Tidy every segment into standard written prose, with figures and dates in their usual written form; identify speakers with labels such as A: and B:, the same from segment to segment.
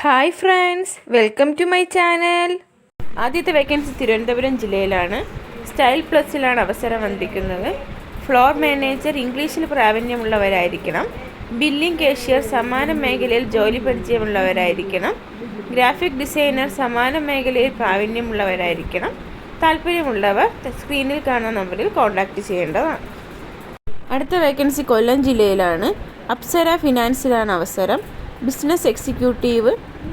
A: Hi friends, welcome to my channel. ആദ്യത്തെ vacancy Thiruvananthapuram ജില്ലയിലാണ്. Style പ്ലസിലാണ് അവസരം വന്നിരിക്കുന്നത്. ഫ്ലോർ മാനേജർ ഇംഗ്ലീഷിൽ പ്രാവീണ്യമുള്ളവരായിരിക്കണം. ബില്ലിംഗ് കാഷ്യർ സമാന മേഖലയിൽ ജോലി പരിചയമുള്ളവരായിരിക്കണം. ഗ്രാഫിക് ഡിസൈനർ സമാന മേഖലയിൽ പ്രാവീണ്യമുള്ളവരായിരിക്കണം. താല്പര്യമുള്ളവർ സ്ക്രീനിൽ കാണുന്ന നമ്പറിൽ കോൺടാക്റ്റ് ചെയ്യേണ്ടതാണ്. അടുത്ത വേക്കൻസി കൊല്ലം ജില്ലയിലാണ്. അപ്സര ഫിനാൻസിലാണ് അവസരം. ബിസിനസ് എക്സിക്യൂട്ടീവ്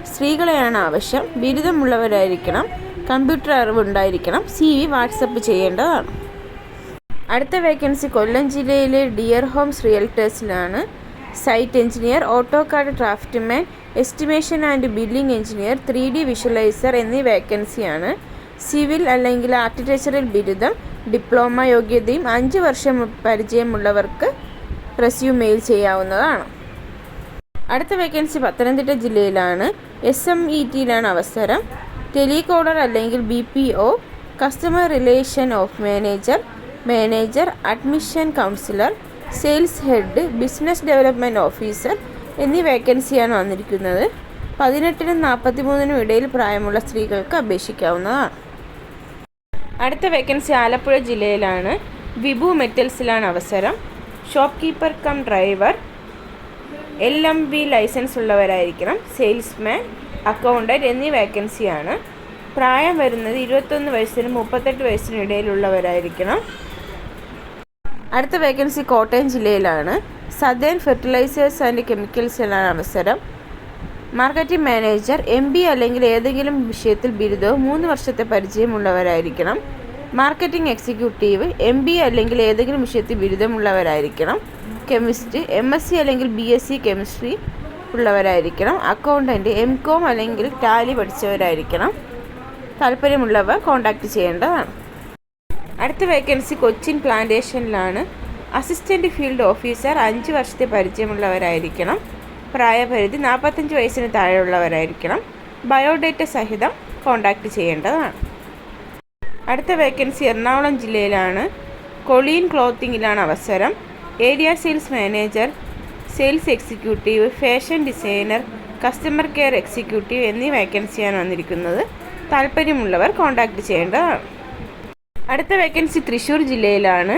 A: സ്ത്രീകളെയാണ് ആവശ്യം. ബിരുദമുള്ളവരായിരിക്കണം. കമ്പ്യൂട്ടർ അറിവുണ്ടായിരിക്കണം. CV വാട്സപ്പ് ചെയ്യേണ്ടതാണ്. അടുത്ത വേക്കൻസി കൊല്ലം ജില്ലയിലെ ഡിയർ ഹോംസ് റിയൽറ്റേഴ്സിലാണ്. Site engineer, AutoCAD draftsman, estimation and billing engineer, 3D visualiser എന്നീ വേക്കൻസിയാണ്. സിവിൽ അല്ലെങ്കിൽ ആർക്കിടെക്ചറൽ ബിരുദം, ഡിപ്ലോമ യോഗ്യതയും 5 വർഷം പരിചയമുള്ളവർക്ക് റെസ്യൂമെയിൽ ചെയ്യാവുന്നതാണ്. അടുത്ത വേക്കൻസി പത്തനംതിട്ട ജില്ലയിലാണ്. SMETയിലാണ് അവസരം. ടെലികോളർ അല്ലെങ്കിൽ BPO, customer relation of manager, admission councillor, sales head, business development officer എന്നീ വേക്കൻസിയാണ് വന്നിരിക്കുന്നത്. 18-നും 43-നും ഇടയിൽ പ്രായമുള്ള സ്ത്രീകൾക്ക് അപേക്ഷിക്കാവുന്നതാണ്. അടുത്ത വേക്കൻസി ആലപ്പുഴ ജില്ലയിലാണ്. വിഭു മെറ്റൽസിലാണ് അവസരം. Shopkeeper cum driver, LMV licence ഉള്ളവരായിരിക്കണം. സെയിൽസ്മാൻ, അക്കൗണ്ടൻറ്റ് എന്നീ വേക്കൻസിയാണ്. പ്രായം വരുന്നത് 21 വയസ്സിനും 38 വയസ്സിനും ഇടയിലുള്ളവരായിരിക്കണം. അടുത്ത വേക്കൻസി കോട്ടയം ജില്ലയിലാണ്. സദേൺ ഫെർട്ടിലൈസേഴ്സ് ആൻഡ് കെമിക്കൽസിലാണ് അവസരം. മാർക്കറ്റിംഗ് മാനേജർ, MBA അല്ലെങ്കിൽ ഏതെങ്കിലും വിഷയത്തിൽ ബിരുദവും 3 വർഷത്തെ പരിചയമുള്ളവരായിരിക്കണം. മാർക്കറ്റിംഗ് എക്സിക്യൂട്ടീവ്, MBA അല്ലെങ്കിൽ ഏതെങ്കിലും വിഷയത്തിൽ ബിരുദമുള്ളവരായിരിക്കണം. കെമിസ്റ്റ്, MSc അല്ലെങ്കിൽ BSc കെമിസ്ട്രി ഉള്ളവരായിരിക്കണം. അക്കൗണ്ടൻറ്റ്, MCOM അല്ലെങ്കിൽ ടാലി പഠിച്ചവരായിരിക്കണം. താല്പര്യമുള്ളവർ കോൺടാക്റ്റ് ചെയ്യേണ്ടതാണ്. അടുത്ത വേക്കൻസി കൊച്ചിൻ പ്ലാന്റേഷനിലാണ്. അസിസ്റ്റൻറ്റ് ഫീൽഡ് ഓഫീസർ, 5 വർഷത്തെ പരിചയമുള്ളവരായിരിക്കണം. പ്രായപരിധി 45 വയസ്സിന് താഴെയുള്ളവരായിരിക്കണം. ബയോഡേറ്റ സഹിതം കോൺടാക്റ്റ് ചെയ്യേണ്ടതാണ്. അടുത്ത വേക്കൻസി എറണാകുളം ജില്ലയിലാണ്. കൊളീൻ ക്ലോത്തിങ്ങിലാണ് അവസരം. Area sales manager, sales executive, fashion designer, customer care executive എന്നീ വേക്കൻസിയാണ് വന്നിരിക്കുന്നത്. താല്പര്യമുള്ളവർ കോൺടാക്റ്റ് ചെയ്യേണ്ടതാണ്. അടുത്ത വേക്കൻസി തൃശ്ശൂർ ജില്ലയിലാണ്.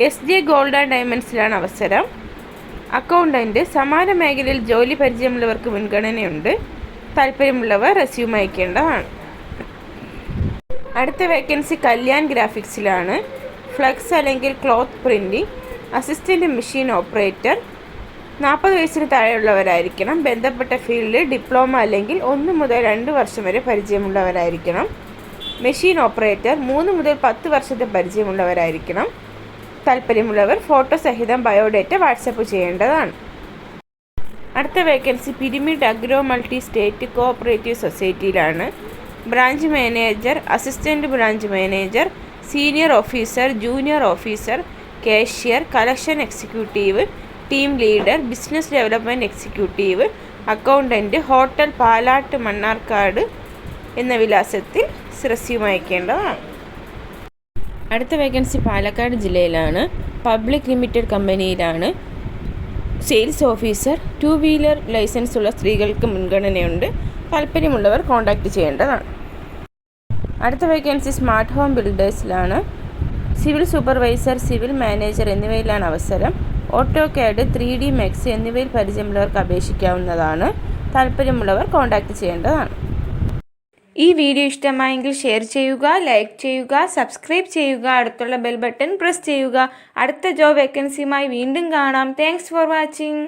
A: SJ ഗോൾഡ് ആൻഡ് ഡയമണ്ട്സിലാണ് അവസരം. അക്കൗണ്ടൻറ്റ്, സമാന മേഖലയിൽ ജോലി പരിചയമുള്ളവർക്ക് മുൻഗണനയുണ്ട്. താല്പര്യമുള്ളവർ റെസ്യൂം അയക്കേണ്ടതാണ്. അടുത്ത വേക്കൻസി കല്യാൺ ഗ്രാഫിക്സിലാണ്. ഫ്ലക്സ് അല്ലെങ്കിൽ cloth printing, assistant machine operator, 40 വയസ്സിന് താഴെയുള്ളവരായിരിക്കണം. ബന്ധപ്പെട്ട ഫീൽഡിൽ ഡിപ്ലോമ അല്ലെങ്കിൽ 1 മുതൽ 2 വർഷം വരെ പരിചയമുള്ളവരായിരിക്കണം. മെഷീൻ ഓപ്പറേറ്റർ 3 മുതൽ 10 വർഷത്തെ പരിചയമുള്ളവരായിരിക്കണം. താല്പര്യമുള്ളവർ ഫോട്ടോ സഹിതം ബയോഡേറ്റ വാട്സപ്പ് ചെയ്യേണ്ടതാണ്. അടുത്ത vacancy Pyramid Agro multi state cooperative സൊസൈറ്റിയിലാണ്. Branch manager, assistant branch manager, senior officer, junior officer, cashier, collection executive, team leader, business development executive, accountant, hotel Palat Mannarkkad എന്ന വിലാസത്തിൽ റെസ്യൂം അയക്കേണ്ടതാണ്. അടുത്ത വേക്കൻസി പാലക്കാട് ജില്ലയിലാണ്. പബ്ലിക് ലിമിറ്റഡ് കമ്പനിയിലാണ്. Sales officer, 2 wheeler licence ഉള്ള സ്ത്രീകൾക്ക് മുൻഗണനയുണ്ട്. താല്പര്യമുള്ളവർ കോൺടാക്റ്റ് ചെയ്യേണ്ടതാണ്. അടുത്ത വേക്കൻസി സ്മാർട്ട് ഹോം ബിൽഡേഴ്സിലാണ്. സിവിൽ സൂപ്പർവൈസർ, സിവിൽ മാനേജർ എന്നിവയിലാണ് അവസരം. ഓട്ടോകാഡ്, 3D മാക്സ് എന്നിവയിൽ പരിചയമുള്ളവർക്ക് അപേക്ഷിക്കാവുന്നതാണ്. താല്പര്യമുള്ളവർ കോൺടാക്റ്റ് ചെയ്യേണ്ടതാണ്. ഈ വീഡിയോ ഇഷ്ടമായെങ്കിൽ ഷെയർ ചെയ്യുക, ലൈക്ക് ചെയ്യുക, സബ്സ്ക്രൈബ് ചെയ്യുക, അടുത്തുള്ള ബെൽ ബട്ടൺ പ്രസ് ചെയ്യുക. അടുത്ത ജോബ് വേക്കൻസിയുമായി വീണ്ടും കാണാം. Thanks for watching.